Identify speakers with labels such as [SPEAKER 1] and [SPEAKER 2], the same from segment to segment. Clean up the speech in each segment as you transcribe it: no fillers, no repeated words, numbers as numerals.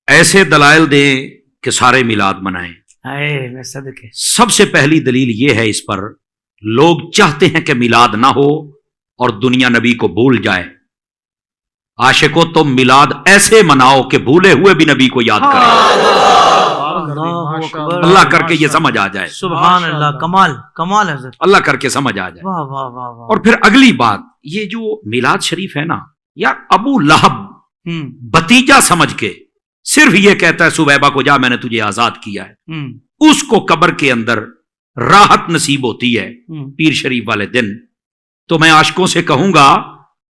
[SPEAKER 1] ایسے دلائل دیں کہ سارے میلاد منائیں.
[SPEAKER 2] میں صدقے.
[SPEAKER 1] سب سے پہلی دلیل یہ ہے اس پر، لوگ چاہتے ہیں کہ میلاد نہ ہو اور دنیا نبی کو بھول جائے. عاشقو تم میلاد ایسے مناؤ کہ بھولے ہوئے بھی نبی کو یاد کریں. اللہ کر کے یہ سمجھ آ جائے.
[SPEAKER 2] سبحان اللہ. کمال کمال حضرت.
[SPEAKER 1] اللہ کر کے سمجھ آ جائے.
[SPEAKER 2] واہ واہ واہ واہ.
[SPEAKER 1] اور پھر اگلی بات، یہ جو میلاد شریف ہے نا، یا ابو لہب بتیجا سمجھ کے صرف یہ کہتا ہے سبیبہ کو جا میں نے تجھے آزاد کیا ہے، اس کو قبر کے اندر راحت نصیب ہوتی ہے پیر شریف والے دن. تو میں عاشقوں سے کہوں گا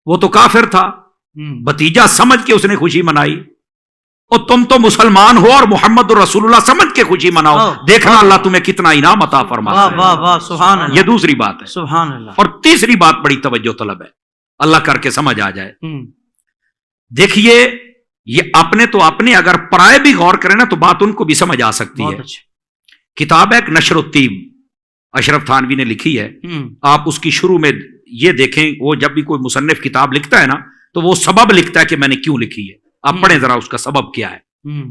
[SPEAKER 1] وہ تو کافر تھا، بتیجا سمجھ کے اس نے خوشی منائی، اور تم تو مسلمان ہو اور محمد رسول اللہ سمجھ کے خوشی مناؤ. دیکھنا اللہ تمہیں کتنا انعام عطا فرماتا ہے.
[SPEAKER 2] واہ واہ سبحان اللہ.
[SPEAKER 1] یہ دوسری بات ہے.
[SPEAKER 2] سبحان اللہ.
[SPEAKER 1] اور تیسری بات بڑی توجہ طلب ہے، اللہ کر کے سمجھ آ جائے. دیکھیے یہ اپنے تو اپنے، اگر پرائے بھی غور کریں نا تو بات ان کو بھی سمجھ آ سکتی ہے. کتاب ہے ایک نشر الطیب، اشرف تھانوی نے لکھی ہے. آپ اس کی شروع میں یہ دیکھیں، وہ جب بھی کوئی مصنف کتاب لکھتا ہے نا تو وہ سبب لکھتا ہے کہ میں نے کیوں لکھی ہے. آپ پڑھیں ذرا اس کا سبب کیا ہے،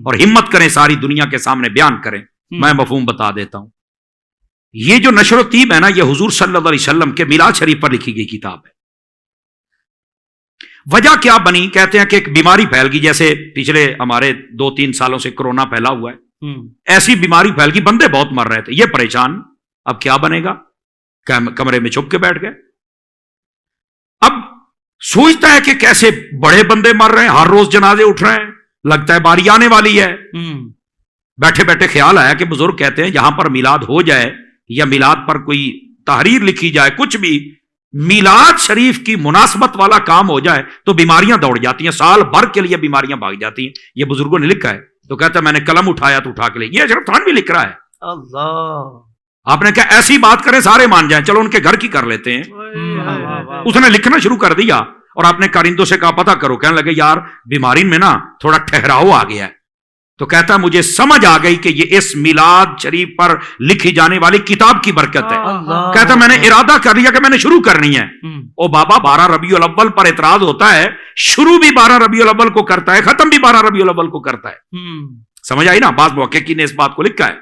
[SPEAKER 1] اور ہمت کریں ساری دنیا کے سامنے بیان کریں. میں مفہوم بتا دیتا ہوں. یہ جو نشر الطیب ہے نا، یہ حضور صلی اللہ علیہ وسلم کے میلاد شریف پر لکھی گئی کتاب ہے. وجہ کیا بنی؟ کہتے ہیں کہ ایک بیماری پھیل گئی، جیسے پچھلے ہمارے 2-3 سالوں سے کرونا پھیلا ہوا ہے، ایسی بیماری پھیل گئی، بندے بہت مر رہے تھے. یہ پریشان، اب کیا بنے گا؟ کمرے میں چھپ کے بیٹھ گئے. اب سوچتا ہے کہ کیسے بڑے بندے مر رہے ہیں، ہر روز جنازے اٹھ رہے ہیں، لگتا ہے باری آنے والی ہے. بیٹھے بیٹھے خیال آیا کہ بزرگ کہتے ہیں یہاں پر میلاد ہو جائے یا میلاد پر کوئی تحریر لکھی جائے، کچھ بھی میلاد شریف کی مناسبت والا کام ہو جائے تو بیماریاں دوڑ جاتی ہیں، سال بھر کے لیے بیماریاں بھاگ جاتی ہیں. یہ بزرگوں نے لکھا ہے. تو کہتا ہے میں نے قلم اٹھایا تو اٹھا کے لے. یہ اشرف خان بھی لکھ رہا ہے.
[SPEAKER 2] اللہ،
[SPEAKER 1] آپ نے کہا ایسی بات کریں سارے مان جائیں، چلو ان کے گھر کی کر لیتے ہیں. اس نے لکھنا شروع کر دیا اور آپ نے کارندوں سے کہا پتہ کرو. کہنے لگے یار بیماری میں نا تھوڑا ٹھہراؤ آ گیا ہے. تو کہتا ہے مجھے سمجھ آ گئی کہ یہ اس میلاد شریف پر لکھی جانے والی کتاب کی برکت ہے. کہتا ہے میں نے ارادہ کر لیا کہ میں نے شروع کرنی ہے. او بابا 12 ربیع الاول پر اعتراض ہوتا ہے، شروع بھی 12 ربیع الاول کو کرتا ہے، ختم بھی 12 ربیع الاول کو کرتا ہے. سمجھ آئی نا؟ بعض محققین نے اس بات کو لکھا ہے.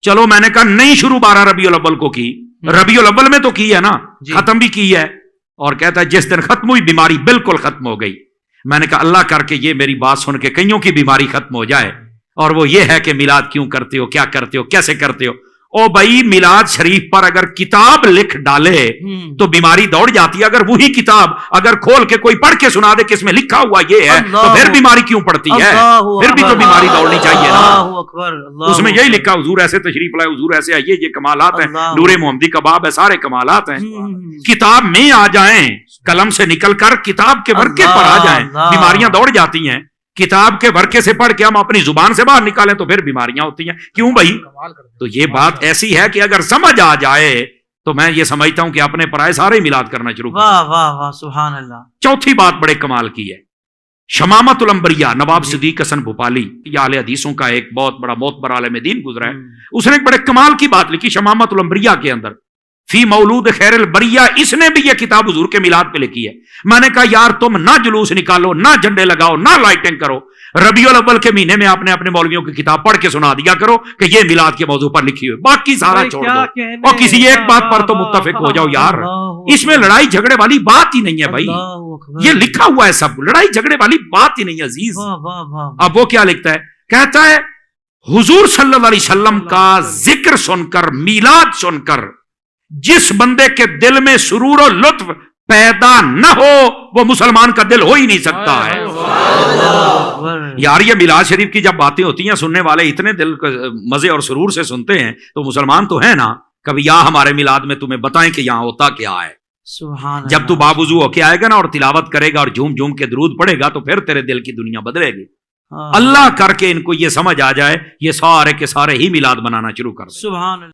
[SPEAKER 1] چلو میں نے کہا نہیں، شروع 12 ربیع الاول کو کی، ربیع الاول میں تو کی ہے نا، ختم بھی کی ہے. اور کہتا ہے جس دن ختم ہوئی بیماری بالکل ختم ہو گئی. میں نے کہا اللہ کر کے یہ میری بات سن کے کئیوں کی بیماری ختم ہو جائے. اور وہ یہ ہے کہ میلاد کیوں کرتے ہو، کیا کرتے ہو، کیسے کرتے ہو. او بھائی میلاد شریف پر اگر کتاب لکھ ڈالے تو بیماری دوڑ جاتی ہے. اگر وہی کتاب اگر کھول کے کوئی پڑھ کے سنا دے کہ اس میں لکھا ہوا یہ ہے تو پھر بیماری کیوں پڑتی ہے؟ پھر بھی تو بیماری دوڑنی چاہیے نا. اس میں یہی لکھا حضور ایسے تشریف لائے، حضور ایسے آئیے، یہ کمالات ہیں، نور محمدی کا باب ہے، سارے کمالات ہیں. کتاب میں آ جائیں، قلم سے نکل کر کتاب کے ورقے پر آ جائیں، بیماریاں دوڑ جاتی ہیں. کتاب کے ورقے سے پڑھ کے ہم اپنی زبان سے باہر نکالیں تو پھر بیماریاں ہوتی ہیں. کیوں بھائی؟ تو یہ بات ایسی ہے کہ اگر سمجھ آ جائے تو میں یہ سمجھتا ہوں کہ اپنے پرائے سارے میلاد کرنا شروع کریں.
[SPEAKER 2] واہ واہ واہ سبحان اللہ.
[SPEAKER 1] چوتھی بات بڑے کمال کی ہے، شمامت الانبیاء نواب صدیق حسن بھوپالی، یہ اہل حدیثوں کا ایک بہت بڑا معتبر عالم دین گزرا ہے. اس نے ایک بڑے کمال کی بات لکھی شمامت الانبیاء کے اندر، فی مولود خیر البریہ. اس نے بھی یہ کتاب حضور کے میلاد پہ لکھی ہے. میں نے کہا یار تم نہ جلوس نکالو، نہ جھنڈے لگاؤ، نہ لائٹنگ کرو، ربیع الاول کے مہینے میں آپ نے اپنے مولویوں کی کتاب پڑھ کے سنا دیا کرو کہ یہ میلاد کے موضوع پر لکھی ہوئی، باقی سارا چھوڑ دو اور کسی ایک بات پر تو متفق ہو جاؤ. یار اس میں لڑائی جھگڑے والی بات ہی نہیں ہے بھائی، یہ لکھا ہوا ہے سب، لڑائی جھگڑے والی بات ہی نہیں ہے عزیز. اب وہ کیا لکھتا ہے؟ کہتا ہے حضور صلی اللہ علیہ وسلم کا ذکر سن کر، میلاد سن کر جس بندے کے دل میں سرور و لطف پیدا نہ ہو وہ مسلمان کا دل ہو ہی نہیں سکتا ہے. یار یہ میلاد شریف کی جب باتیں ہوتی ہیں سننے والے اتنے دل مزے اور سرور سے سنتے ہیں تو مسلمان تو ہے نا. کبھی یا ہمارے میلاد میں تمہیں بتائیں کہ یہاں ہوتا کیا ہے. جب تو باوضو ہو کے آئے گا نا اور تلاوت کرے گا اور جھوم جھوم کے درود پڑھے گا تو پھر تیرے دل کی دنیا بدلے گی. اللہ کر کے ان کو یہ سمجھ آ جائے، یہ سارے کے سارے ہی میلاد منانا شروع کر دیں.